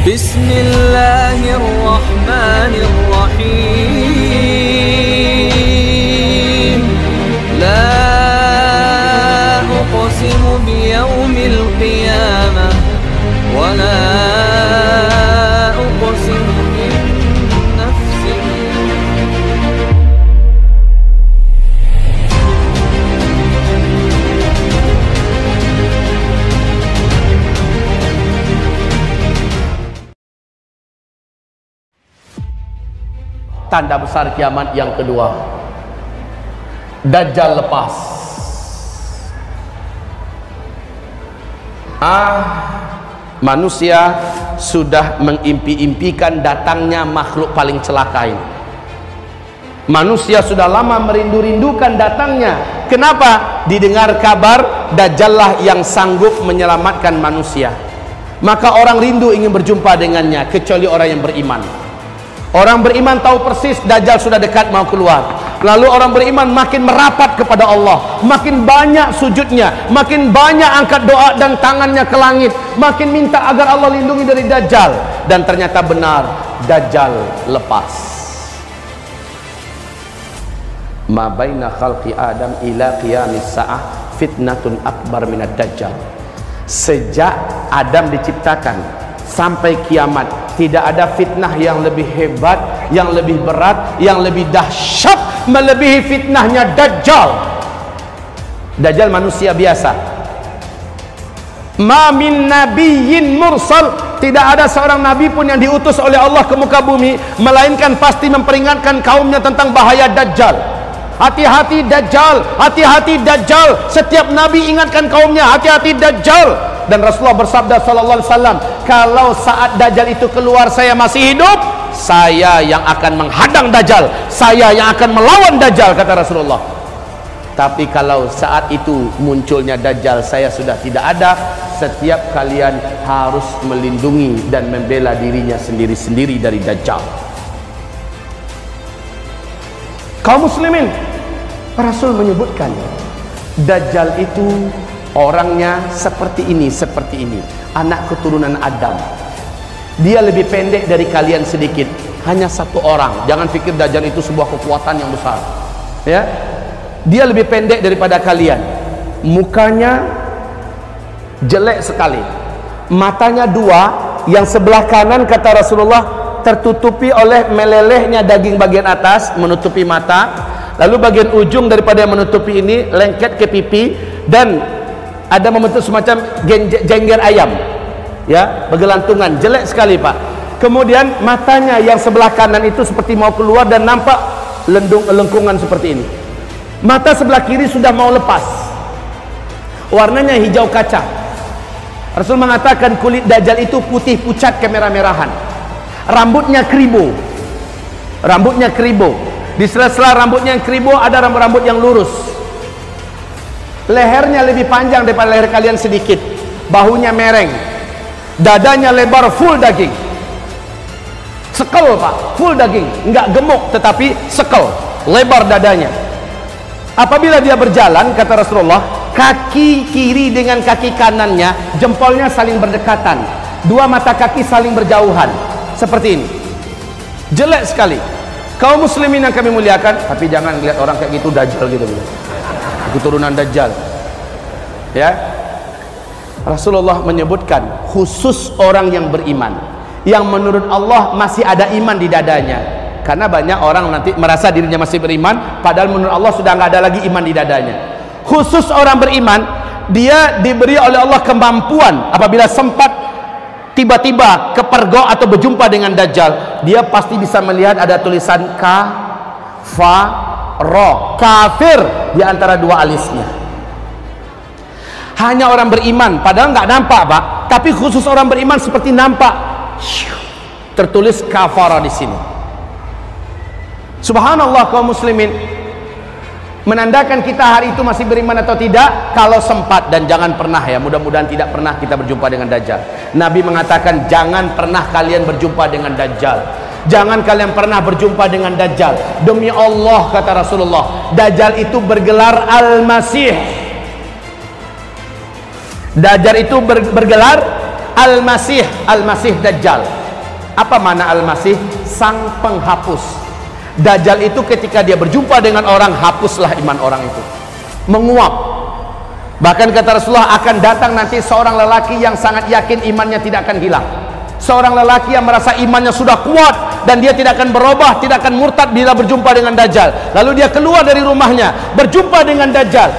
Bismillahirrahmanirrahim. La uqsimu biyaumil qiyamah wa la uqsimu bin nafsin. Tanda besar kiamat yang kedua, Dajjal lepas. Manusia sudah mengimpi-impikan datangnya makhluk paling celaka ini. Manusia sudah lama merindu-rindukan datangnya. Kenapa? Didengar kabar Dajjal lah yang sanggup menyelamatkan manusia. Maka orang rindu ingin berjumpa dengannya, kecuali orang yang beriman. Orang beriman tahu persis Dajjal sudah dekat mau keluar. Lalu orang beriman makin merapat kepada Allah, makin banyak sujudnya, makin banyak angkat doa dan tangannya ke langit, makin minta agar Allah lindungi dari Dajjal. Dan ternyata benar, Dajjal lepas. Ma baina khalqi Adam ila qiyamis sa'ah fitnatun akbar minad Dajjal. Sejak Adam diciptakan sampai kiamat, tidak ada fitnah yang lebih hebat, yang lebih berat, yang lebih dahsyat melebihi fitnahnya Dajjal. Dajjal manusia biasa. Ma min nabiyyin mursal, tidak ada seorang nabi pun yang diutus oleh Allah ke muka bumi melainkan pasti memperingatkan kaumnya tentang bahaya Dajjal. Hati-hati Dajjal, hati-hati Dajjal. Setiap nabi ingatkan kaumnya, hati-hati Dajjal. Dan Rasulullah bersabda sallallahu alaihi wasallam, kalau saat Dajjal itu keluar saya masih hidup, saya yang akan menghadang Dajjal, saya yang akan melawan Dajjal, kata Rasulullah. Tapi kalau saat itu munculnya Dajjal, saya sudah tidak ada. Setiap kalian harus melindungi dan membela dirinya sendiri-sendiri dari Dajjal. Kaum muslimin, Rasul menyebutkan Dajjal itu orangnya seperti ini, anak keturunan Adam. Dia lebih pendek dari kalian sedikit, hanya satu orang. Jangan pikir Dajjal itu sebuah kekuatan yang besar, ya. Dia lebih pendek daripada kalian. Mukanya jelek sekali, matanya dua, yang sebelah kanan kata Rasulullah tertutupi oleh melelehnya daging bagian atas menutupi mata, lalu bagian ujung daripada yang menutupi ini lengket ke pipi, dan ada membentuk semacam jengger ayam, ya, bergelantungan, jelek sekali pak. Kemudian matanya yang sebelah kanan itu seperti mau keluar dan nampak lengkungan seperti ini. Mata sebelah kiri sudah mau lepas, warnanya hijau kaca. Rasul mengatakan kulit Dajjal itu putih pucat kemerah-merahan, rambutnya kribo, di sela-sela rambutnya yang kribo ada rambut-rambut yang lurus. Lehernya lebih panjang daripada leher kalian sedikit, bahunya mereng, dadanya lebar, full daging, sekel pak, full daging, enggak gemuk tetapi sekel, lebar dadanya. Apabila dia berjalan, kata Rasulullah, kaki kiri dengan kaki kanannya, jempolnya saling berdekatan, dua mata kaki saling berjauhan, seperti ini. Jelek sekali. Kaum muslimin yang kami muliakan, tapi jangan lihat orang kayak gitu Dajjal gitu, keturunan Dajjal, ya. Rasulullah menyebutkan khusus orang yang beriman, yang menurut Allah masih ada iman di dadanya. Karena banyak orang nanti merasa dirinya masih beriman, padahal menurut Allah sudah nggak ada lagi iman di dadanya. Khusus orang beriman, dia diberi oleh Allah kemampuan apabila sempat tiba-tiba kepergok atau berjumpa dengan Dajjal, dia pasti bisa melihat ada tulisan kafir, kafir di antara dua alisnya. Hanya orang beriman, padahal nggak nampak pak, tapi khusus orang beriman seperti nampak tertulis kafara di sini. Subhanallah kaum muslimin, menandakan kita hari itu masih beriman atau tidak kalau sempat. Dan jangan pernah, ya, mudah-mudahan tidak pernah kita berjumpa dengan Dajjal. Nabi mengatakan jangan pernah kalian berjumpa dengan Dajjal, jangan kalian pernah berjumpa dengan Dajjal. Demi Allah kata Rasulullah, Dajjal itu bergelar Al-Masih. Dajjal itu bergelar Al-Masih, Al-Masih Dajjal. Apa makna Al-Masih? Sang penghapus. Dajjal itu ketika dia berjumpa dengan orang, hapuslah iman orang itu, menguap. Bahkan kata Rasulullah, akan datang nanti seorang lelaki yang sangat yakin imannya tidak akan hilang, seorang lelaki yang merasa imannya sudah kuat dan dia tidak akan berubah, tidak akan murtad bila berjumpa dengan Dajjal. Lalu dia keluar dari rumahnya, berjumpa dengan Dajjal.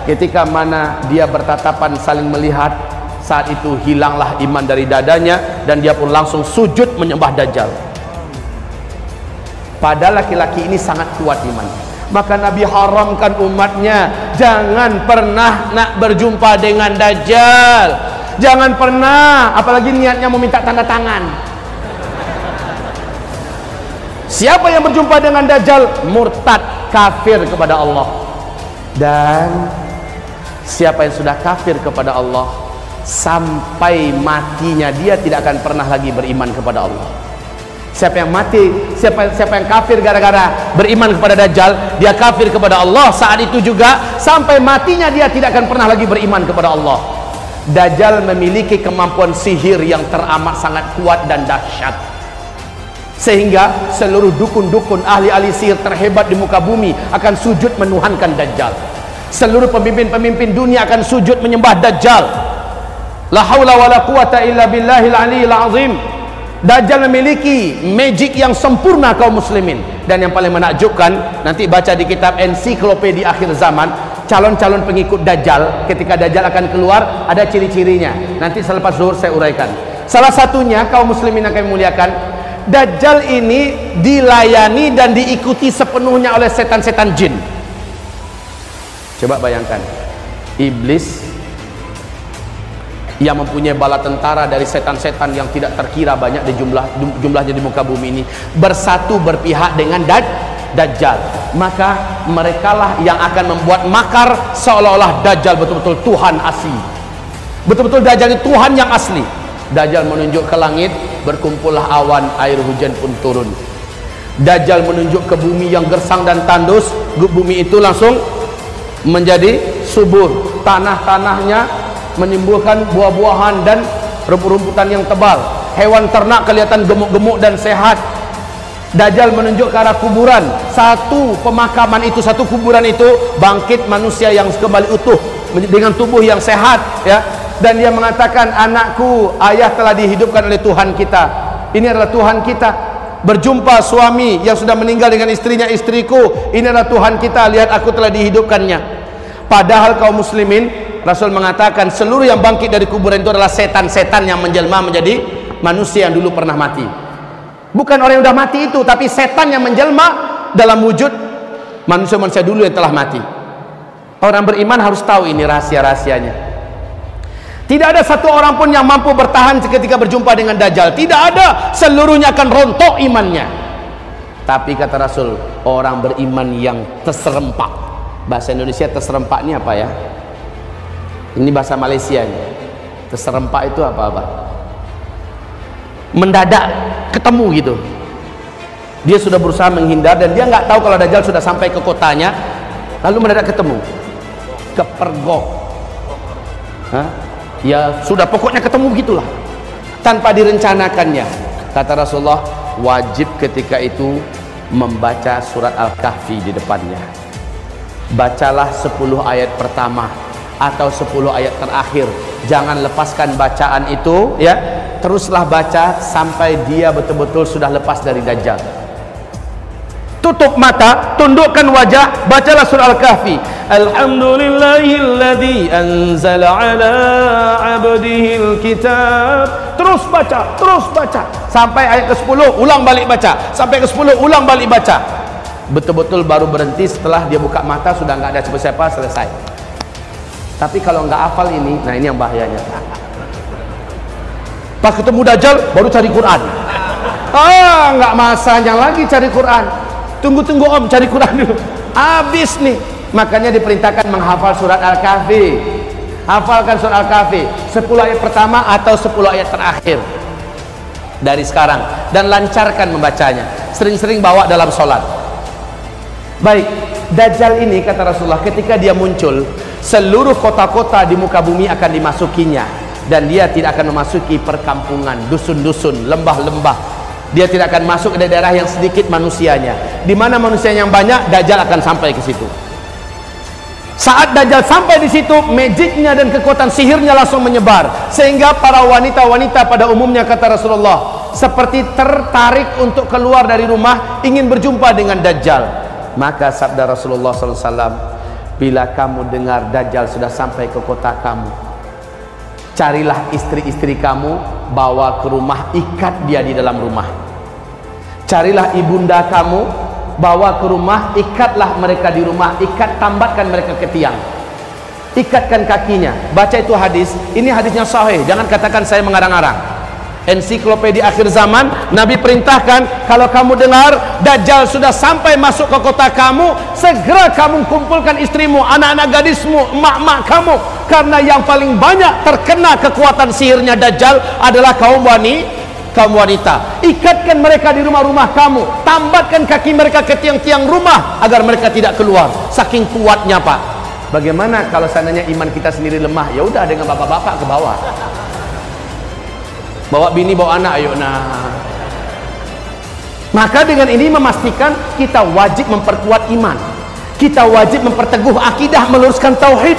Ketika mana dia bertatapan saling melihat, saat itu hilanglah iman dari dadanya dan dia pun langsung sujud menyembah Dajjal. Padahal laki-laki ini sangat kuat imannya. Maka Nabi haramkan umatnya, jangan pernah nak berjumpa dengan Dajjal. Jangan pernah, apalagi niatnya meminta tanda tangan. Siapa yang berjumpa dengan Dajjal, murtad, kafir kepada Allah. Dan siapa yang sudah kafir kepada Allah, sampai matinya dia tidak akan pernah lagi beriman kepada Allah. Siapa yang mati, siapa yang kafir gara-gara beriman kepada Dajjal, dia kafir kepada Allah. Saat itu juga sampai matinya dia tidak akan pernah lagi beriman kepada Allah. Dajjal memiliki kemampuan sihir yang teramat sangat kuat dan dahsyat, sehingga seluruh dukun-dukun, ahli-ahli sihir terhebat di muka bumi akan sujud menuhankan Dajjal. Seluruh pemimpin-pemimpin dunia akan sujud menyembah Dajjal. La haula wala quwata illa billahil aliyil azim. Dajjal memiliki magic yang sempurna kaum muslimin. Dan yang paling menakjubkan, nanti baca di kitab ensiklopedia akhir zaman, calon-calon pengikut Dajjal, ketika Dajjal akan keluar, ada ciri-cirinya. Nanti selepas zuhur saya uraikan. Salah satunya, kaum muslimin yang kami muliakan, Dajjal ini dilayani dan diikuti sepenuhnya oleh setan-setan jin. Coba bayangkan, iblis yang mempunyai bala tentara dari setan-setan yang tidak terkira banyak di jumlahnya di muka bumi ini, bersatu berpihak dengan Dajjal. Maka merekalah yang akan membuat makar seolah-olah Dajjal betul-betul Tuhan asli, betul-betul Dajjal itu Tuhan yang asli. Dajjal menunjuk ke langit, berkumpullah awan, air hujan pun turun. Dajjal menunjuk ke bumi yang gersang dan tandus, bumi itu langsung menjadi subur, tanah-tanahnya menimbulkan buah-buahan dan rumput-rumputan yang tebal. Hewan ternak kelihatan gemuk-gemuk dan sehat. Dajjal menunjuk ke arah kuburan. Satu pemakaman itu, satu kuburan itu bangkit manusia yang kembali utuh dengan tubuh yang sehat, ya. Dan dia mengatakan, anakku, ayah telah dihidupkan oleh Tuhan kita. Ini adalah Tuhan kita. Berjumpa suami yang sudah meninggal dengan istrinya, istriku, ini adalah Tuhan kita, lihat aku telah dihidupkannya. Padahal kaum muslimin, Rasul mengatakan seluruh yang bangkit dari kuburan itu adalah setan-setan yang menjelma menjadi manusia yang dulu pernah mati. Bukan orang yang sudah mati itu, tapi setan yang menjelma dalam wujud manusia-manusia dulu yang telah mati. Orang beriman harus tahu ini rahasia-rahasianya. Tidak ada satu orang pun yang mampu bertahan ketika berjumpa dengan Dajjal. Tidak ada, seluruhnya akan rontok imannya. Tapi kata Rasul, orang beriman yang terserempak. Bahasa Indonesia terserempak ini apa ya? Ini bahasa Malaysia ini. Terserempak itu apa-apa? Mendadak ketemu gitu. Dia sudah berusaha menghindar dan dia nggak tahu kalau Dajjal sudah sampai ke kotanya, lalu mendadak ketemu. Kepergok. Hah? Ya sudah, pokoknya ketemu gitulah. Tanpa direncanakannya. Kata Rasulullah, wajib ketika itu membaca surat Al-Kahfi di depannya. Bacalah 10 ayat pertama atau 10 ayat terakhir, jangan lepaskan bacaan itu, ya. Teruslah baca sampai dia betul-betul sudah lepas dari Dajjal. Tutup mata, tundukkan wajah, bacalah surah Al-Kahfi. Alhamdulillahilladzi anzala ala abdihil kitab. Terus baca sampai ayat ke-10, ulang balik baca, sampai ke-10, ulang balik baca. Betul-betul baru berhenti setelah dia buka mata sudah nggak ada siapa-siapa, selesai. Tapi kalau nggak hafal ini, nah ini yang bahayanya. Pas ketemu Dajjal baru cari Quran. Nggak masanya lagi cari Quran. Tunggu om, cari Quran dulu. Habis nih. Makanya diperintahkan menghafal surat Al-Kahfi. Hafalkan surat Al-Kahfi 10 ayat pertama atau 10 ayat terakhir dari sekarang, dan lancarkan membacanya. Sering-sering bawa dalam sholat. Baik, Dajjal ini kata Rasulullah ketika dia muncul, seluruh kota-kota di muka bumi akan dimasukinya. dan dia tidak akan memasuki perkampungan, dusun-dusun, lembah-lembah. Dia tidak akan masuk ke daerah yang sedikit manusianya. Di mana manusia yang banyak, Dajjal akan sampai ke situ. Saat Dajjal sampai di situ, magicnya dan kekuatan sihirnya langsung menyebar, sehingga para wanita-wanita pada umumnya, kata Rasulullah, seperti tertarik untuk keluar dari rumah ingin berjumpa dengan Dajjal. Maka sabda Rasulullah SAW, bila kamu dengar Dajjal sudah sampai ke kota kamu, carilah istri-istri kamu, bawa ke rumah, ikat dia di dalam rumah. Carilah ibunda kamu, bawa ke rumah, ikatlah mereka di rumah, ikat, tambatkan mereka ke tiang, ikatkan kakinya. Baca itu hadis, ini hadisnya sahih, jangan katakan saya mengarang-arang. Ensiklopedia akhir zaman, Nabi perintahkan, kalau kamu dengar Dajjal sudah sampai masuk ke kota kamu, segera kamu kumpulkan istrimu, anak-anak gadismu, emak-emak kamu, karena yang paling banyak terkena kekuatan sihirnya Dajjal adalah kaum wanita. Ikatkan mereka di rumah-rumah kamu, tambatkan kaki mereka ke tiang-tiang rumah agar mereka tidak keluar. Saking kuatnya, Pak. Bagaimana kalau seandainya iman kita sendiri lemah? Ya udah, dengan bapak-bapak ke bawah, bawa bini, bawa anak, ayo. Nah, maka dengan ini memastikan kita wajib memperkuat iman, kita wajib memperteguh akidah, meluruskan tauhid.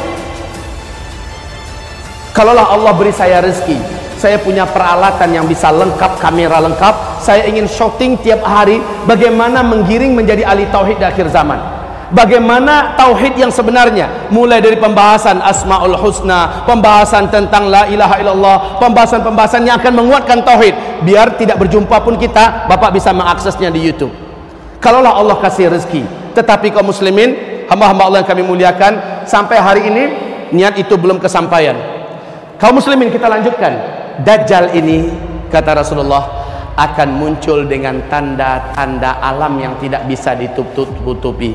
Kalaulah Allah beri saya rezeki, saya punya peralatan yang bisa lengkap, kamera lengkap, saya ingin syuting tiap hari bagaimana menggiring menjadi ahli tauhid di akhir zaman, bagaimana tauhid yang sebenarnya, mulai dari pembahasan Asmaul Husna, pembahasan tentang la ilaha illallah, pembahasan-pembahasan yang akan menguatkan tauhid, biar tidak berjumpa pun kita, Bapak bisa mengaksesnya di YouTube. Kalaulah Allah kasih rezeki. Tetapi kaum muslimin, hamba-hamba Allah yang kami muliakan, sampai hari ini niat itu belum kesampaian. Kaum muslimin, kita lanjutkan. Dajjal ini, kata Rasulullah, akan muncul dengan tanda-tanda alam yang tidak bisa ditutupi.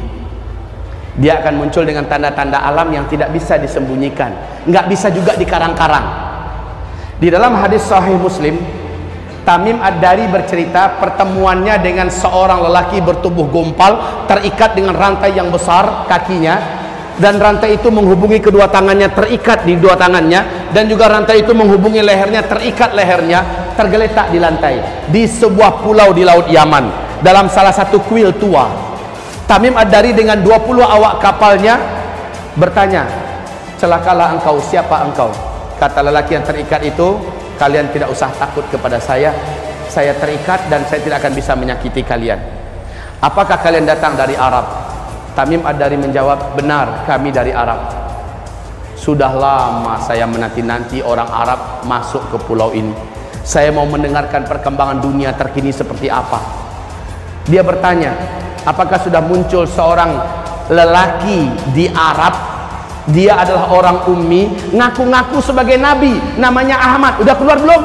Dia akan muncul dengan tanda-tanda alam yang tidak bisa disembunyikan, nggak bisa juga dikarang-karang. Di dalam hadis sahih Muslim, Tamim Ad-Dari bercerita pertemuannya dengan seorang lelaki bertubuh gompal, terikat dengan rantai yang besar kakinya, dan rantai itu menghubungi kedua tangannya, terikat di dua tangannya, dan juga rantai itu menghubungi lehernya, terikat lehernya, tergeletak di lantai di sebuah pulau di Laut Yaman, dalam salah satu kuil tua. Tamim Ad-Dari dengan 20 awak kapalnya bertanya, celakalah engkau, siapa engkau? Kata lelaki yang terikat itu, kalian tidak usah takut kepada saya terikat dan saya tidak akan bisa menyakiti kalian. Apakah kalian datang dari Arab? Tamim Ad-Dari menjawab, benar, kami dari Arab. Sudah lama saya menanti-nanti orang Arab masuk ke pulau ini. Saya mau mendengarkan perkembangan dunia terkini seperti apa. Dia bertanya, apakah sudah muncul seorang lelaki di Arab? Dia adalah orang ummi, ngaku-ngaku sebagai nabi, namanya Ahmad. Udah keluar belum?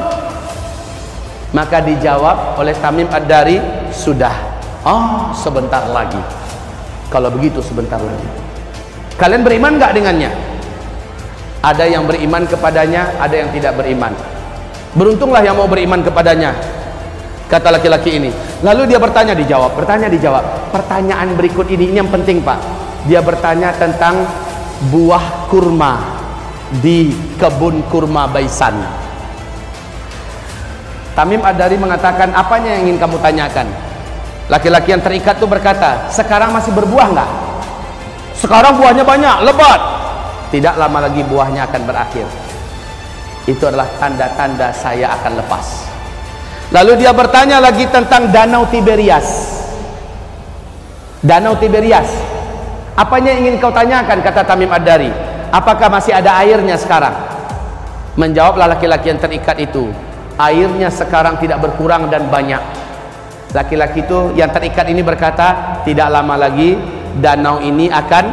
Maka dijawab oleh Tamim Ad-Dari, sudah. Oh, sebentar lagi. Kalau begitu sebentar lagi. Kalian beriman nggak dengannya? Ada yang beriman kepadanya, ada yang tidak beriman. Beruntunglah yang mau beriman kepadanya, kata laki-laki ini. Lalu dia bertanya, dijawab. Pertanyaan berikut ini yang penting, Pak. Dia bertanya tentang buah kurma di kebun kurma Baisan. Tamim Ad-Dari mengatakan, apanya yang ingin kamu tanyakan? Laki-laki yang terikat itu berkata, sekarang masih berbuah enggak? Sekarang buahnya banyak, lebat. Tidak lama lagi buahnya akan berakhir. Itu adalah tanda-tanda saya akan lepas. Lalu dia bertanya lagi tentang Danau Tiberias. Danau Tiberias, apanya yang ingin kau tanyakan? Kata Tamim Ad-Dari, apakah masih ada airnya sekarang? Menjawablah laki-laki yang terikat itu, airnya sekarang tidak berkurang dan banyak. Laki-laki itu yang terikat ini berkata, tidak lama lagi danau ini akan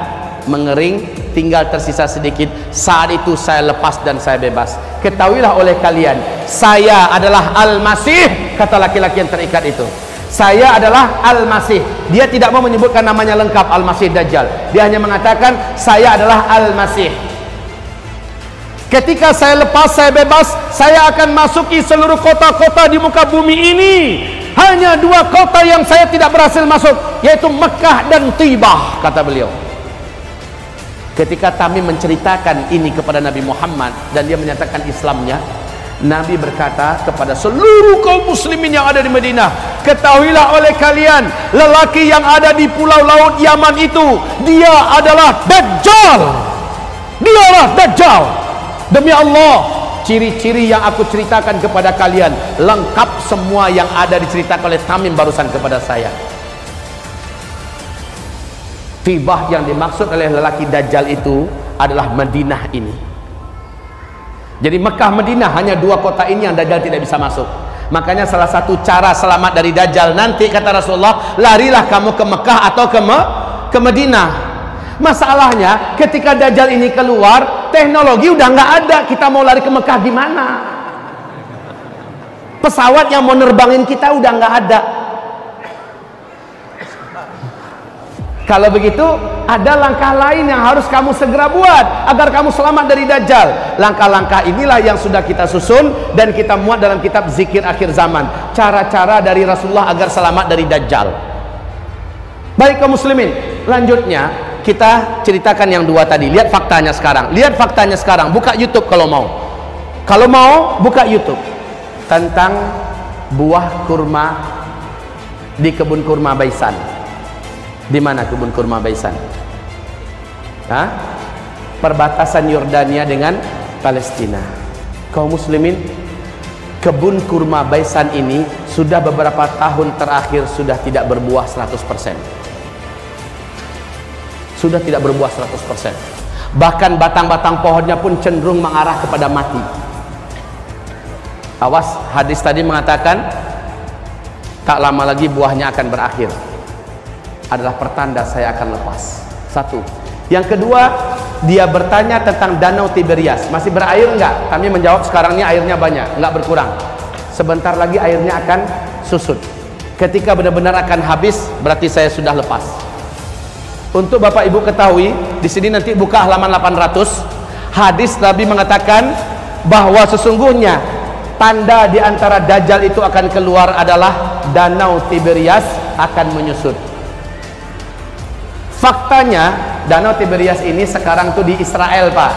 mengering, tinggal tersisa sedikit. Saat itu saya lepas dan saya bebas. Ketahuilah oleh kalian, saya adalah Al-Masih, kata laki-laki yang terikat itu. Saya adalah Al-Masih. Dia tidak mau menyebutkan namanya lengkap, Al-Masih Dajjal. Dia hanya mengatakan, saya adalah Al-Masih. Ketika saya lepas, saya bebas, saya akan masuki seluruh kota-kota di muka bumi ini. Hanya 2 kota yang saya tidak berhasil masuk, yaitu Mekah dan Tibah, kata beliau. Ketika Tamim menceritakan ini kepada Nabi Muhammad dan dia menyatakan Islamnya, Nabi berkata kepada seluruh kaum muslimin yang ada di Madinah, ketahuilah oleh kalian, lelaki yang ada di pulau laut Yaman itu, dia adalah Dajjal. Dialah Dajjal. Demi Allah, ciri-ciri yang aku ceritakan kepada kalian lengkap semua yang ada diceritakan oleh Tamim barusan kepada saya. Tibah yang dimaksud oleh lelaki Dajjal itu adalah Madinah ini. Jadi Mekah Madinah hanya dua kota ini yang Dajjal tidak bisa masuk. Makanya salah satu cara selamat dari Dajjal nanti, kata Rasulullah, larilah kamu ke Mekah atau ke Madinah. Masalahnya ketika Dajjal ini keluar, teknologi udah nggak ada. Kita mau lari ke Mekah gimana? Pesawat yang mau nerbangin kita udah nggak ada. Kalau begitu, ada langkah lain yang harus kamu segera buat agar kamu selamat dari Dajjal. Langkah-langkah inilah yang sudah kita susun dan kita muat dalam kitab Zikir Akhir Zaman. Cara-cara dari Rasulullah agar selamat dari Dajjal. Baik kaum muslimin, lanjutnya kita ceritakan yang dua tadi. Lihat faktanya sekarang. Lihat faktanya sekarang. Buka YouTube kalau mau. Kalau mau, buka YouTube. Tentang buah kurma di kebun kurma Baisan. Di mana kebun kurma Baisan? Hah? Perbatasan Yordania dengan Palestina. Kaum muslimin, kebun kurma Baisan ini sudah beberapa tahun terakhir sudah tidak berbuah 100%. Sudah tidak berbuah 100%. Bahkan batang-batang pohonnya pun cenderung mengarah kepada mati. Awas, hadis tadi mengatakan tak lama lagi buahnya akan berakhir. Adalah pertanda saya akan lepas. Satu. Yang kedua, dia bertanya tentang Danau Tiberias. Masih berair enggak? Kami menjawab sekarang ini airnya banyak, enggak berkurang. Sebentar lagi airnya akan susut. Ketika benar-benar akan habis, berarti saya sudah lepas. Untuk Bapak Ibu ketahui, di sini nanti buka halaman 800. Hadis Nabi mengatakan bahwa sesungguhnya tanda di antara Dajjal itu akan keluar adalah Danau Tiberias akan menyusut. Faktanya Danau Tiberias ini sekarang tuh di Israel, Pak.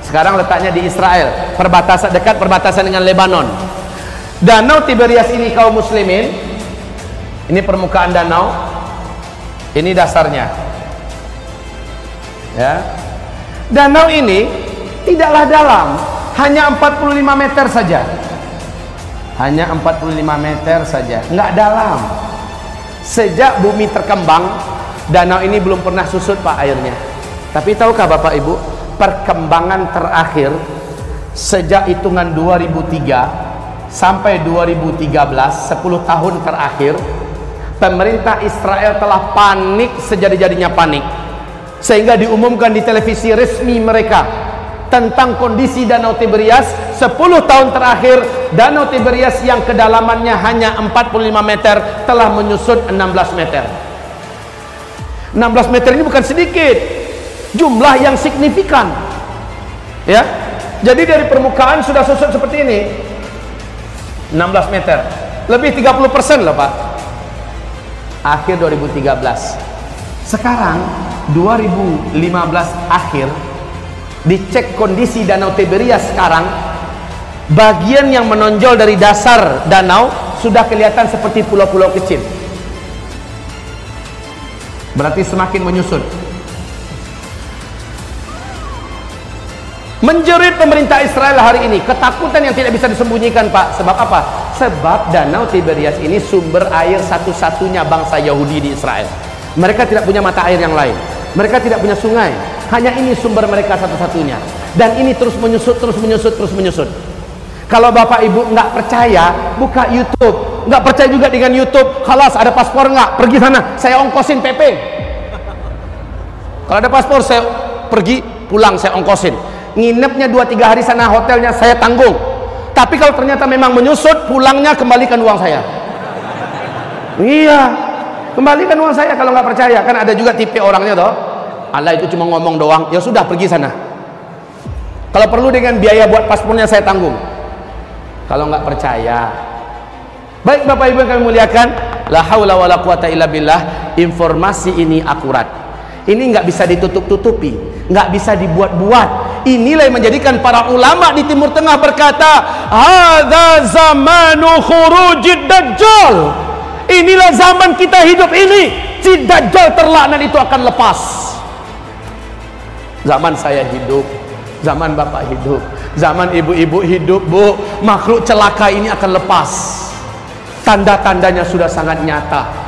Sekarang letaknya di Israel, perbatasan dekat perbatasan dengan Lebanon. Danau Tiberias ini kaum muslimin, ini permukaan danau, ini dasarnya. Ya. Danau ini tidaklah dalam, hanya 45 meter saja. Hanya 45 meter saja, enggak dalam. Sejak bumi terkembang, danau ini belum pernah susut, Pak, airnya. Tapi tahukah Bapak Ibu, perkembangan terakhir sejak hitungan 2003 sampai 2013, 10 tahun terakhir, pemerintah Israel telah panik sejadi-jadinya panik, sehingga diumumkan di televisi resmi mereka tentang kondisi Danau Tiberias. 10 tahun terakhir, Danau Tiberias yang kedalamannya hanya 45 meter telah menyusut 16 meter. 16 meter ini bukan sedikit, jumlah yang signifikan, ya. Jadi dari permukaan sudah susut seperti ini, 16 meter, lebih 30% loh, Pak. Akhir 2013. Sekarang 2015 akhir, dicek kondisi Danau Tiberias sekarang, bagian yang menonjol dari dasar danau sudah kelihatan seperti pulau-pulau kecil. Berarti semakin menyusut. Menjerit pemerintah Israel hari ini, ketakutan yang tidak bisa disembunyikan, Pak. Sebab apa? Sebab Danau Tiberias ini sumber air satu-satunya bangsa Yahudi di Israel. Mereka tidak punya mata air yang lain, mereka tidak punya sungai, hanya ini sumber mereka satu-satunya. Dan ini terus menyusut, terus menyusut, terus menyusut. Kalau Bapak Ibu nggak percaya, buka YouTube. Nggak percaya juga dengan YouTube, khalas, ada paspor nggak? Pergi sana, saya ongkosin PP. Kalau ada paspor, saya pergi, pulang, saya ongkosin. Nginepnya 2-3 hari sana, hotelnya saya tanggung. Tapi kalau ternyata memang menyusut, pulangnya kembalikan uang saya. Iya, kembalikan uang saya kalau nggak percaya. Kan ada juga tipe orangnya toh, Allah itu cuma ngomong doang, ya sudah pergi sana. Kalau perlu dengan biaya buat paspornya saya tanggung. Kalau nggak percaya. Baik Bapak Ibu yang kami muliakan, la haula wala quwata illa billah, informasi ini akurat. Ini nggak bisa ditutup-tutupi, nggak bisa dibuat-buat. Inilah yang menjadikan para ulama di Timur Tengah berkata, hadza zamanu khurujid dajjal. Inilah zaman kita hidup ini, si dajjal terlaknat itu akan lepas. Zaman saya hidup, zaman bapak hidup, zaman ibu-ibu hidup, Bu, makhluk celaka ini akan lepas. Tanda-tandanya sudah sangat nyata.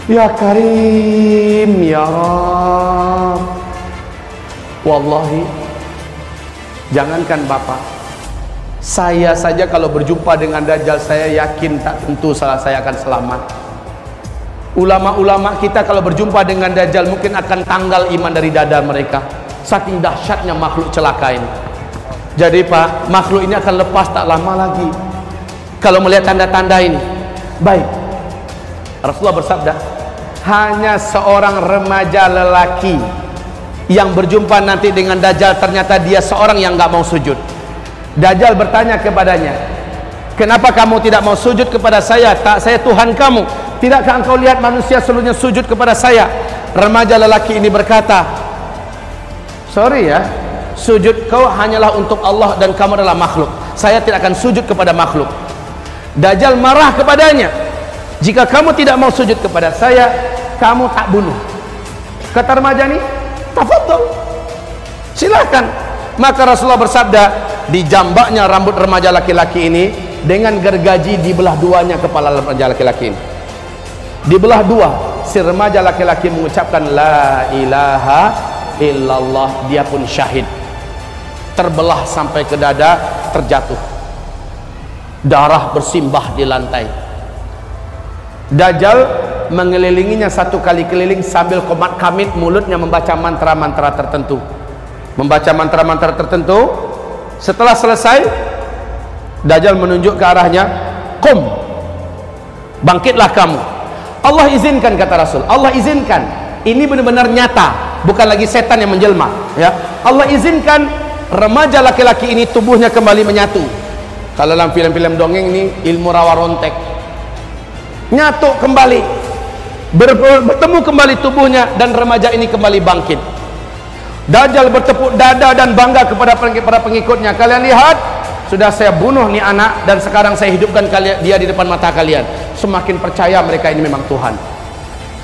Ya Karim, ya Rabb. Wallahi, jangankan bapak, saya saja kalau berjumpa dengan dajjal, saya yakin tak tentu salah saya akan selamat. Ulama-ulama kita kalau berjumpa dengan dajjal mungkin akan tanggal iman dari dada mereka, saking dahsyatnya makhluk celaka ini. Jadi Pak, makhluk ini akan lepas tak lama lagi kalau melihat tanda-tanda ini. Baik, Rasulullah bersabda, hanya seorang remaja lelaki yang berjumpa nanti dengan dajjal, ternyata dia seorang yang nggak mau sujud. Dajjal bertanya kepadanya, kenapa kamu tidak mau sujud kepada saya? Tak, saya Tuhan kamu. Tidakkah engkau lihat manusia seluruhnya sujud kepada saya? Remaja lelaki ini berkata, sorry ya, sujud kau hanyalah untuk Allah dan kamu adalah makhluk. Saya tidak akan sujud kepada makhluk. Dajjal marah kepadanya, jika kamu tidak mau sujud kepada saya, kamu tak bunuh. Kata remaja ini, tafadhol, silakan. Maka Rasulullah bersabda, dijambaknya rambut remaja laki-laki ini dengan gergaji, dibelah duanya kepala remaja laki-laki ini. Dibelah dua, si remaja laki-laki mengucapkan la ilaha illallah, dia pun syahid. Terbelah sampai ke dada, terjatuh. Darah bersimbah di lantai. Dajjal mengelilinginya satu kali keliling sambil komat kamit mulutnya membaca mantra-mantra tertentu. Membaca mantra-mantra tertentu. Setelah selesai, Dajjal menunjuk ke arahnya, qum, bangkitlah kamu. Allah izinkan, kata Rasul, Allah izinkan. Ini benar-benar nyata, bukan lagi setan yang menjelma, ya. Allah izinkan remaja laki-laki ini tubuhnya kembali menyatu. Kalau dalam film-film dongeng ini ilmu rawa rontek, nyatu kembali, bertemu kembali tubuhnya, dan remaja ini kembali bangkit. Dajjal bertepuk dada dan bangga kepada para pengikutnya, kalian lihat, sudah saya bunuh nih anak dan sekarang saya hidupkan dia di depan mata kalian. Semakin percaya mereka ini memang Tuhan.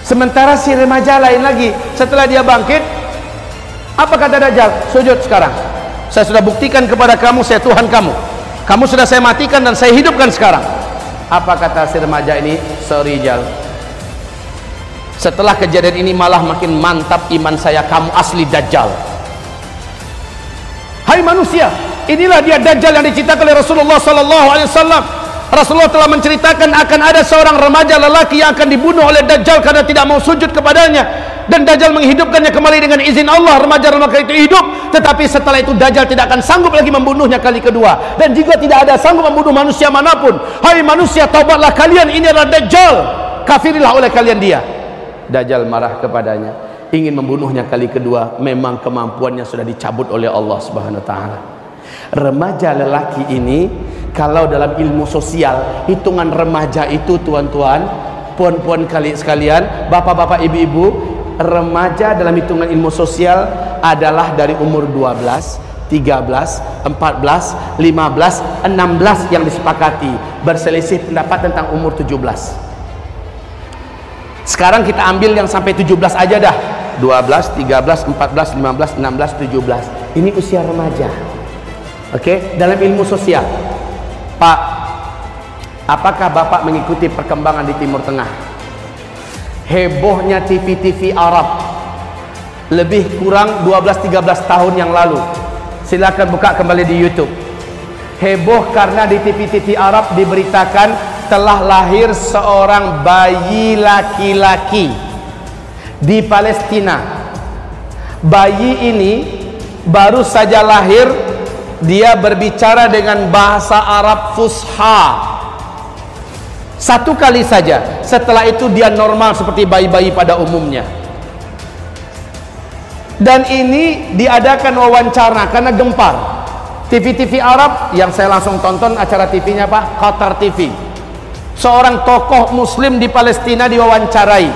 Sementara si remaja lain lagi, setelah dia bangkit, apa kata Dajjal? Sujud sekarang. Saya sudah buktikan kepada kamu, saya Tuhan kamu. Kamu sudah saya matikan dan saya hidupkan sekarang. Apa kata si remaja ini? Sorry Jal, setelah kejadian ini malah makin mantap iman saya, kamu asli Dajjal. Hai manusia, inilah dia Dajjal yang diceritakan oleh Rasulullah SAW. Rasulullah telah menceritakan akan ada seorang remaja lelaki yang akan dibunuh oleh Dajjal karena tidak mau sujud kepadanya, dan Dajjal menghidupkannya kembali dengan izin Allah. Remaja-remaja itu hidup, tetapi setelah itu Dajjal tidak akan sanggup lagi membunuhnya kali kedua, dan juga tidak ada sanggup membunuh manusia manapun. Hai manusia, taubatlah kalian, ini adalah Dajjal, kafirilah oleh kalian dia. Dajjal marah kepadanya, ingin membunuhnya kali kedua. Memang kemampuannya sudah dicabut oleh Allah Subhanahu wa taala. Remaja lelaki ini, kalau dalam ilmu sosial, hitungan remaja itu, tuan-tuan, puan-puan sekalian, bapak-bapak, ibu-ibu, remaja dalam hitungan ilmu sosial adalah dari umur 12, 13, 14, 15, 16 yang disepakati. Berselisih pendapat tentang umur 17. Sekarang kita ambil yang sampai 17 aja dah. 12, 13, 14, 15, 16, 17. Ini usia remaja. Oke, dalam ilmu sosial. Pak, apakah Bapak mengikuti perkembangan di Timur Tengah? Hebohnya TV-TV Arab lebih kurang 12-13 tahun yang lalu. Silakan buka kembali di YouTube. Heboh karena di TV-TV Arab diberitakan telah lahir seorang bayi laki-laki di Palestina. Bayi ini baru saja lahir, dia berbicara dengan bahasa Arab fusha. Satu kali saja, setelah itu dia normal seperti bayi-bayi pada umumnya. Dan ini diadakan wawancara karena gempar. TV-TV Arab yang saya langsung tonton acara TV-nya Pak, Qatar TV. Seorang tokoh muslim di Palestina diwawancarai.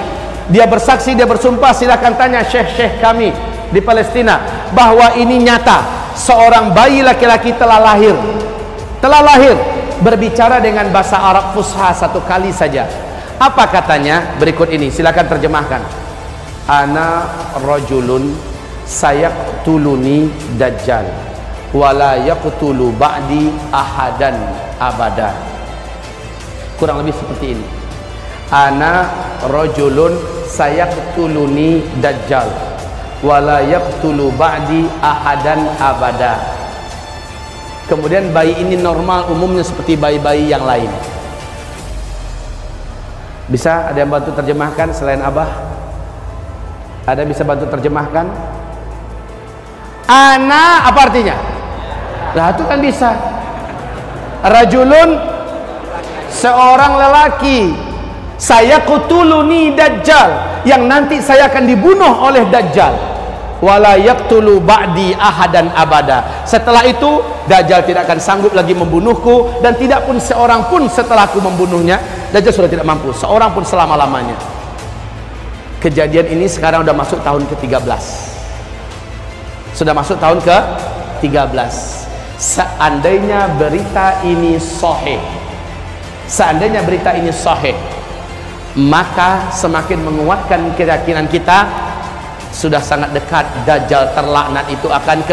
Dia bersaksi, dia bersumpah. Silakan tanya syekh-syekh kami di Palestina bahwa ini nyata. Seorang bayi laki-laki telah lahir, berbicara dengan bahasa Arab fusha satu kali saja. Apa katanya? Berikut ini, silakan terjemahkan. Ana rajulun sayaqtuluni dajjal wala yaqtulu ba'di ahadan abada. Kurang lebih seperti ini. Ana rajulun sayaqtuluni dajjal wala yaqtulu ba'di ahadan abada. Kemudian bayi ini normal umumnya seperti bayi-bayi yang lain. Bisa ada yang bantu terjemahkan selain Abah? Ada bisa bantu terjemahkan? Ana apa artinya? Nah itu kan bisa. Rajulun seorang lelaki, saya qutuluni dajjal, yang nanti saya akan dibunuh oleh dajjal. Wala yaqtulu ba'di ahadan abada. Setelah itu dajjal tidak akan sanggup lagi membunuhku, dan tidak pun seorang pun setelahku membunuhnya. Dajjal sudah tidak mampu, seorang pun selama-lamanya. Kejadian ini sekarang sudah masuk tahun ke-13. Sudah masuk tahun ke-13. Seandainya berita ini sahih, maka semakin menguatkan keyakinan kita sudah sangat dekat dajjal terlaknat itu akan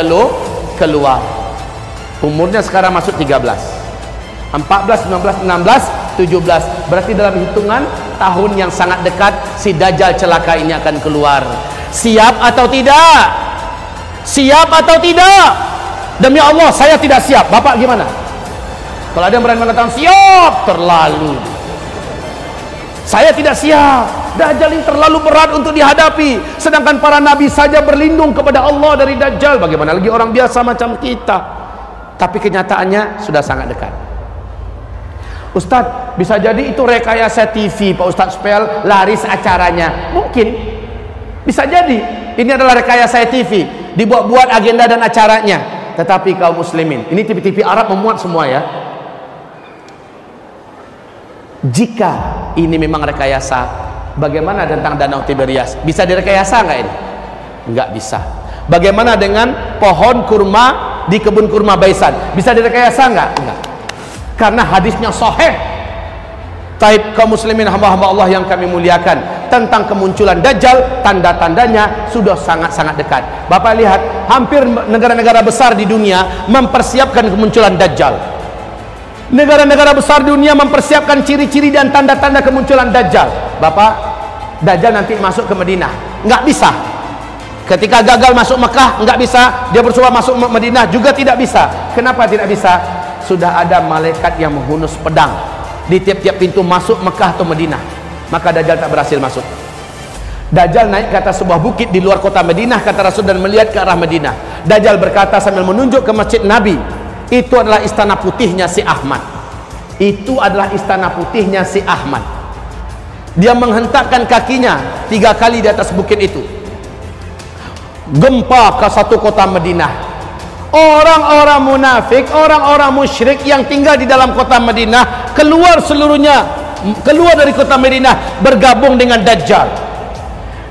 keluar. Umurnya sekarang masuk 13, 14, 15, 16, 17. Berarti dalam hitungan tahun yang sangat dekat si dajjal celaka ini akan keluar. Siap atau tidak? Siap atau tidak? Demi Allah saya tidak siap. Bapak gimana? Kalau ada yang berani mengatakan siap, terlalu. Saya tidak siap. Dajjal ini terlalu berat untuk dihadapi. Sedangkan para nabi saja berlindung kepada Allah dari dajjal. Bagaimana lagi orang biasa macam kita? Tapi kenyataannya sudah sangat dekat. Ustadz, bisa jadi itu rekayasa TV Pak Ustadz supaya laris acaranya. Mungkin. Bisa jadi. Ini adalah rekayasa TV. Dibuat-buat agenda dan acaranya. Tetapi kaum muslimin, ini TV-TV Arab memuat semua ya. Jika ini memang rekayasa, bagaimana tentang Danau Tiberias? Bisa direkayasa nggak ini? Nggak bisa. Bagaimana dengan pohon kurma di kebun kurma Baisan? Bisa direkayasa nggak? Nggak. Karena hadisnya sahih. Taib kaum muslimin hamba-hamba Allah yang kami muliakan, tentang kemunculan dajjal, tanda-tandanya sudah sangat-sangat dekat. Bapak lihat, hampir negara-negara besar di dunia mempersiapkan kemunculan dajjal. Negara-negara besar dunia mempersiapkan ciri-ciri dan tanda-tanda kemunculan dajjal. Bapak, dajjal nanti masuk ke Madinah, nggak bisa. Ketika gagal masuk Mekah, nggak bisa. Dia bersuara masuk Madinah juga tidak bisa. Kenapa tidak bisa? Sudah ada malaikat yang menghunus pedang di tiap-tiap pintu masuk Mekah atau Madinah. Maka dajjal tak berhasil masuk. Dajjal naik ke atas sebuah bukit di luar kota Madinah, kata Rasul, dan melihat ke arah Madinah. Dajjal berkata sambil menunjuk ke masjid Nabi, itu adalah istana putihnya si Ahmad. Itu adalah istana putihnya si Ahmad. Dia menghentakkan kakinya 3 kali di atas bukit itu. Gempa ke satu kota Madinah. Orang-orang munafik, orang-orang musyrik yang tinggal di dalam kota Madinah keluar seluruhnya, keluar dari kota Madinah, bergabung dengan Dajjal.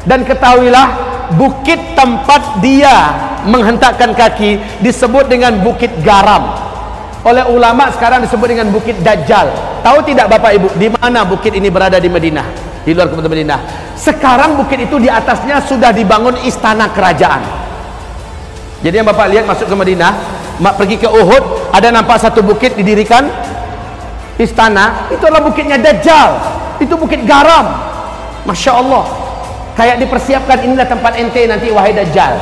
Dan ketahuilah, bukit tempat dia menghentakkan kaki disebut dengan Bukit Garam. Oleh ulama sekarang disebut dengan Bukit Dajjal. Tahu tidak Bapak Ibu, di mana bukit ini berada di Madinah? Di luar kota Madinah. Sekarang bukit itu di atasnya sudah dibangun istana kerajaan. Jadi yang Bapak lihat masuk ke Madinah, pergi ke Uhud, ada nampak satu bukit didirikan istana, itu adalah bukitnya Dajjal. Itu Bukit Garam. Masya Allah, kayak dipersiapkan, inilah tempat ente nanti wahai Dajjal.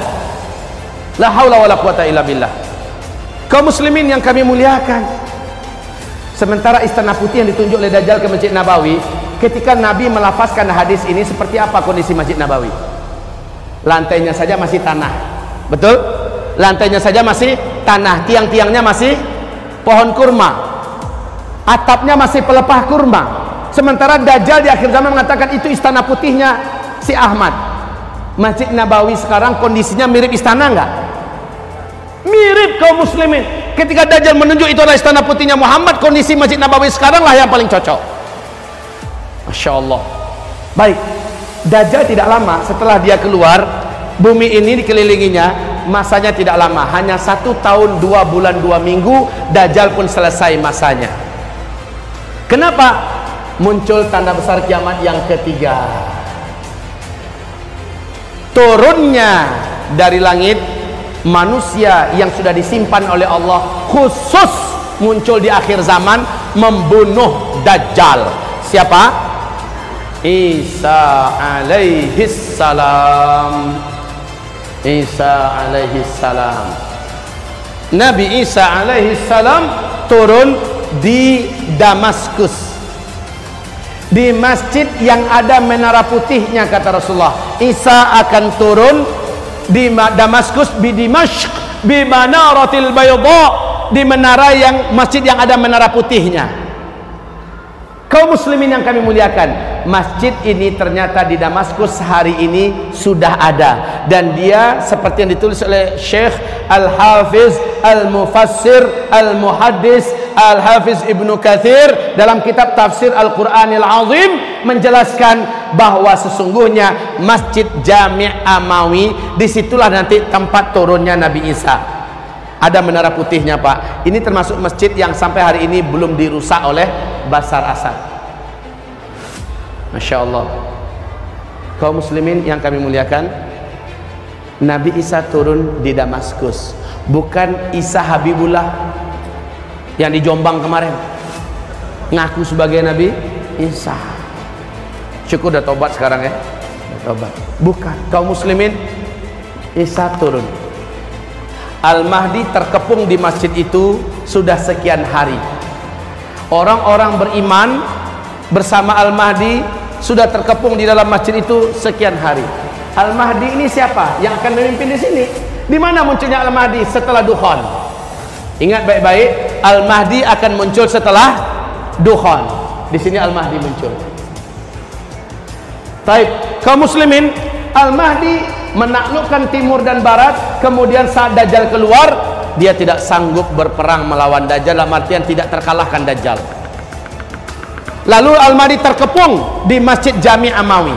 La haula wala quwata illa billah. Kaum muslimin yang kami muliakan, sementara istana putih yang ditunjuk oleh Dajjal ke Masjid Nabawi, ketika Nabi melafazkan hadis ini, seperti apa kondisi Masjid Nabawi? Lantainya saja masih tanah. Betul? Lantainya saja masih tanah, tiang-tiangnya masih pohon kurma, atapnya masih pelepah kurma. Sementara Dajjal di akhir zaman mengatakan itu istana putihnya si Ahmad. Masjid Nabawi sekarang kondisinya mirip istana enggak? Mirip kaum muslimin. Ketika Dajjal menunjuk itu adalah istana putihnya Muhammad, kondisi Masjid Nabawi sekarang lah yang paling cocok. Masya Allah. Baik, Dajjal tidak lama setelah dia keluar, bumi ini dikelilinginya, masanya tidak lama, hanya 1 tahun 2 bulan 2 minggu, Dajjal pun selesai masanya. Kenapa? Muncul tanda besar kiamat yang ketiga. Turunnya dari langit manusia yang sudah disimpan oleh Allah, khusus muncul di akhir zaman membunuh Dajjal. Siapa? Isa alaihis salam. Isa alaihis salam. Nabi Isa alaihis salam turun di Damaskus, di masjid yang ada menara putihnya, kata Rasulullah. Isa akan turun di Damaskus, di Dimashq, di Manaratil Bayda, di menara yang masjid yang ada menara putihnya. Kaum muslimin yang kami muliakan, masjid ini ternyata di Damaskus hari ini sudah ada, dan dia seperti yang ditulis oleh Syekh Al-Hafiz Al-Mufassir Al-Muhaddis Al-Hafiz Ibnu Katsir dalam kitab Tafsir Al-Quranil Azim menjelaskan bahwa sesungguhnya Masjid Jami' Amawi disitulah nanti tempat turunnya Nabi Isa. Ada menara putihnya, Pak. Ini termasuk masjid yang sampai hari ini belum dirusak oleh Bashar Assad. Masya Allah. Kaum muslimin yang kami muliakan, Nabi Isa turun di Damaskus, bukan Isa Habibullah yang di Jombang kemarin ngaku sebagai Nabi Isa. Syukur udah tobat sekarang ya, udah tobat. Bukan. Kaum muslimin, Isa turun. Al-Mahdi terkepung di masjid itu sudah sekian hari. Orang-orang beriman bersama Al-Mahdi sudah terkepung di dalam masjid itu sekian hari. Al-Mahdi ini siapa yang akan memimpin di sini? Di mana munculnya Al-Mahdi setelah Dukhan? Ingat baik-baik, Al-Mahdi akan muncul setelah Dukhan. Di sini Al-Mahdi muncul. Baik, kaum muslimin, Al-Mahdi menaklukkan timur dan barat. Kemudian saat Dajjal keluar, dia tidak sanggup berperang melawan Dajjal, dalam artian tidak terkalahkan Dajjal. Lalu Al-Mahdi terkepung di Masjid Jami' Amawi.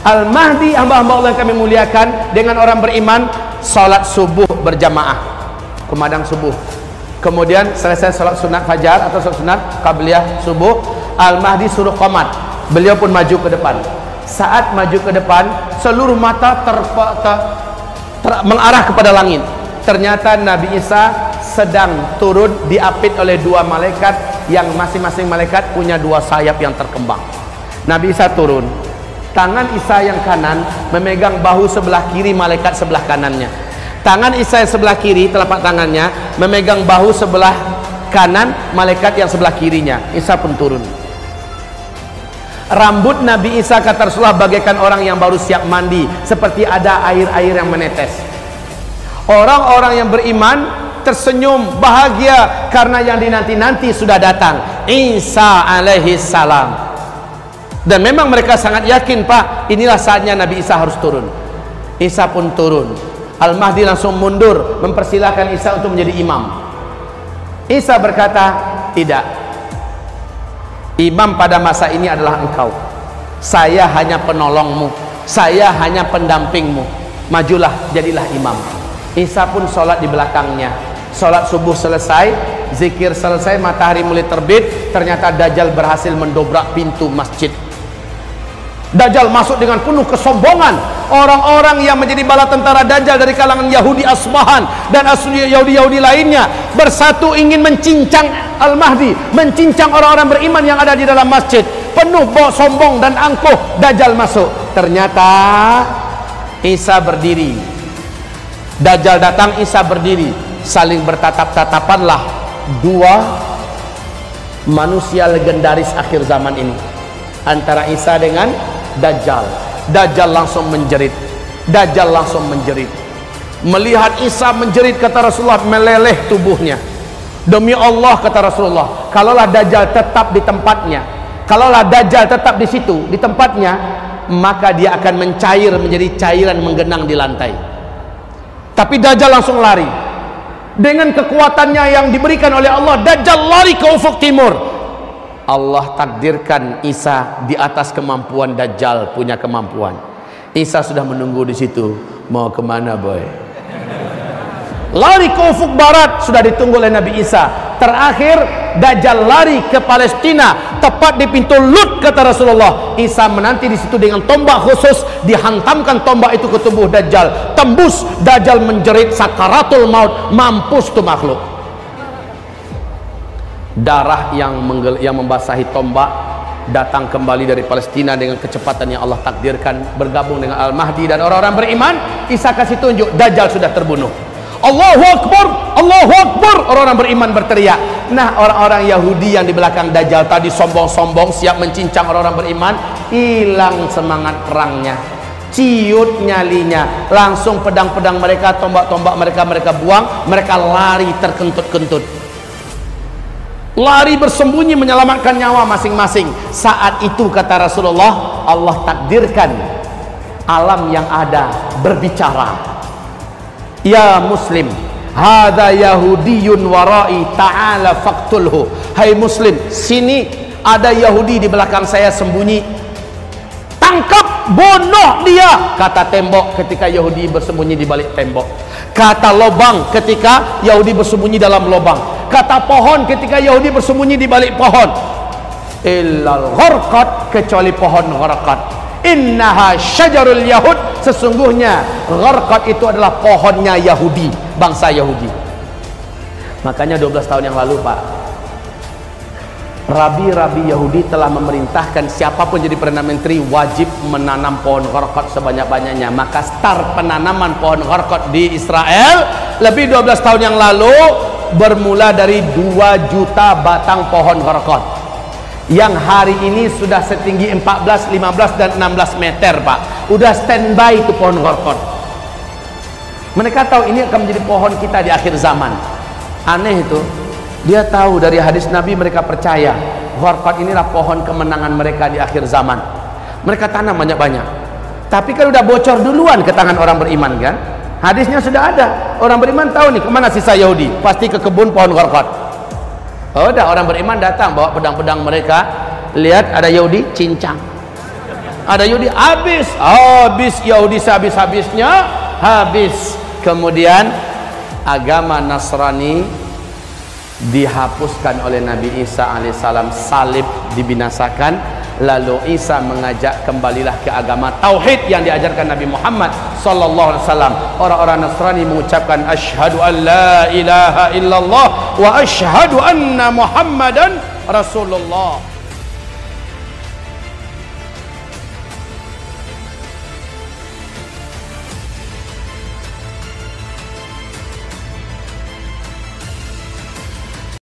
Al-Mahdi, hamba-hamba Allah yang kami muliakan, dengan orang beriman salat subuh berjamaah, kumandang subuh. Kemudian selesai salat sunat fajar atau salat sunat qabliyah subuh, Al-Mahdi suruh qomat, beliau pun maju ke depan. Saat maju ke depan, seluruh mata mengarah kepada langit. Ternyata Nabi Isa sedang turun diapit oleh 2 malaikat yang masing-masing malaikat punya 2 sayap yang terkembang. Nabi Isa turun, tangan Isa yang kanan memegang bahu sebelah kiri malaikat sebelah kanannya. Tangan Isa yang sebelah kiri, telapak tangannya memegang bahu sebelah kanan malaikat yang sebelah kirinya. Isa pun turun. Rambut Nabi Isa, kata Rasulullah, bagaikan orang yang baru siap mandi, seperti ada air-air yang menetes. Orang-orang yang beriman tersenyum bahagia karena yang dinanti-nanti sudah datang, Isa alaihi salam. Dan memang mereka sangat yakin, Pak, inilah saatnya Nabi Isa harus turun. Isa pun turun. Al-Mahdi langsung mundur, mempersilahkan Isa untuk menjadi imam. Isa berkata, tidak, imam pada masa ini adalah engkau. Saya hanya penolongmu, saya hanya pendampingmu. Majulah, jadilah imam. Isa pun sholat di belakangnya. Sholat subuh selesai, zikir selesai, matahari mulai terbit. Ternyata Dajjal berhasil mendobrak pintu masjid. Dajjal masuk dengan penuh kesombongan. Orang-orang yang menjadi bala tentara Dajjal dari kalangan Yahudi Asbahan dan Yahudi-Yahudi lainnya bersatu ingin mencincang Al-Mahdi, mencincang orang-orang beriman yang ada di dalam masjid. Penuh bawa sombong dan angkuh, Dajjal masuk. Ternyata Isa berdiri. Dajjal datang, Isa berdiri. Saling bertatap-tatapanlah 2 manusia legendaris akhir zaman ini, antara Isa dengan Dajjal. Dajjal langsung menjerit. Dajjal langsung menjerit. Melihat Isa menjerit, kata Rasulullah, meleleh tubuhnya. Demi Allah, kata Rasulullah, kalaulah Dajjal tetap di tempatnya, kalaulah Dajjal tetap di situ, di tempatnya, maka dia akan mencair menjadi cairan menggenang di lantai. Tapi Dajjal langsung lari. Dengan kekuatannya yang diberikan oleh Allah, Dajjal lari ke ufuk timur. Allah takdirkan Isa di atas kemampuan Dajjal punya kemampuan. Isa sudah menunggu di situ. Mau kemana boy? Lari ke ufuk barat, sudah ditunggu oleh Nabi Isa. Terakhir Dajjal lari ke Palestina, tepat di pintu Lut, kata Rasulullah. Isa menanti di situ dengan tombak khusus, dihantamkan tombak itu ke tubuh Dajjal, tembus. Dajjal menjerit sakaratul maut, mampus tuh makhluk. Darah yang membasahi tombak datang kembali dari Palestina dengan kecepatan yang Allah takdirkan, bergabung dengan Al-Mahdi dan orang-orang beriman. Isa kasih tunjuk, Dajjal sudah terbunuh. Allahu Akbar, Allahu Akbar, orang-orang beriman berteriak. Nah, orang-orang Yahudi yang di belakang Dajjal tadi sombong-sombong siap mencincang orang-orang beriman, hilang semangat perangnya, ciut nyalinya, langsung pedang-pedang mereka, tombak-tombak mereka buang, mereka lari terkentut-kentut, lari bersembunyi menyelamatkan nyawa masing-masing. Saat itu kata Rasulullah, Allah takdirkan alam yang ada berbicara. Ya Muslim, hadza Yahudiyun warai, ta'ala faqtulhu. Hai Muslim, sini ada Yahudi di belakang saya sembunyi, tangkap, bunuh dia. Kata tembok ketika Yahudi bersembunyi di balik tembok. Kata lobang ketika Yahudi bersembunyi dalam lobang. Kata pohon ketika Yahudi bersembunyi di balik pohon. Illal gharqad, kecuali pohon gharqad. Innaha syajarul Yahud, sesungguhnya gharqad itu adalah pohonnya Yahudi, bangsa Yahudi. Makanya 12 tahun yang lalu Pak, rabi-rabi Yahudi telah memerintahkan siapapun jadi Perdana Menteri wajib menanam pohon gharqad sebanyak-banyaknya. Maka start penanaman pohon gharqad di Israel lebih 12 tahun yang lalu bermula dari 2 juta batang pohon gharqad yang hari ini sudah setinggi 14, 15 dan 16 meter Pak. Udah standby itu pohon gharqad. Mereka tahu ini akan menjadi pohon kita di akhir zaman. Aneh itu, dia tahu dari hadis Nabi, mereka percaya gharqad inilah pohon kemenangan mereka di akhir zaman. Mereka tanam banyak-banyak, tapi kan udah bocor duluan ke tangan orang beriman kan. Hadisnya sudah ada, orang beriman tahu nih kemana sisa Yahudi, pasti ke kebun pohon gharqad. Oh, udah orang beriman datang bawa pedang-pedang mereka, lihat ada Yahudi, cincang. Ada Yahudi, habis Yahudi sehabis-habisnya, habis. Kemudian agama Nasrani dihapuskan oleh Nabi Isa alaihissalam, salib dibinasakan. Lalu Isa mengajak kembalilah ke agama tauhid yang diajarkan Nabi Muhammad sallallahu alaihi wasallam. Orang-orang Nasrani mengucapkan asyhadu an la ilaha illallah wa asyhadu anna Muhammadan Rasulullah.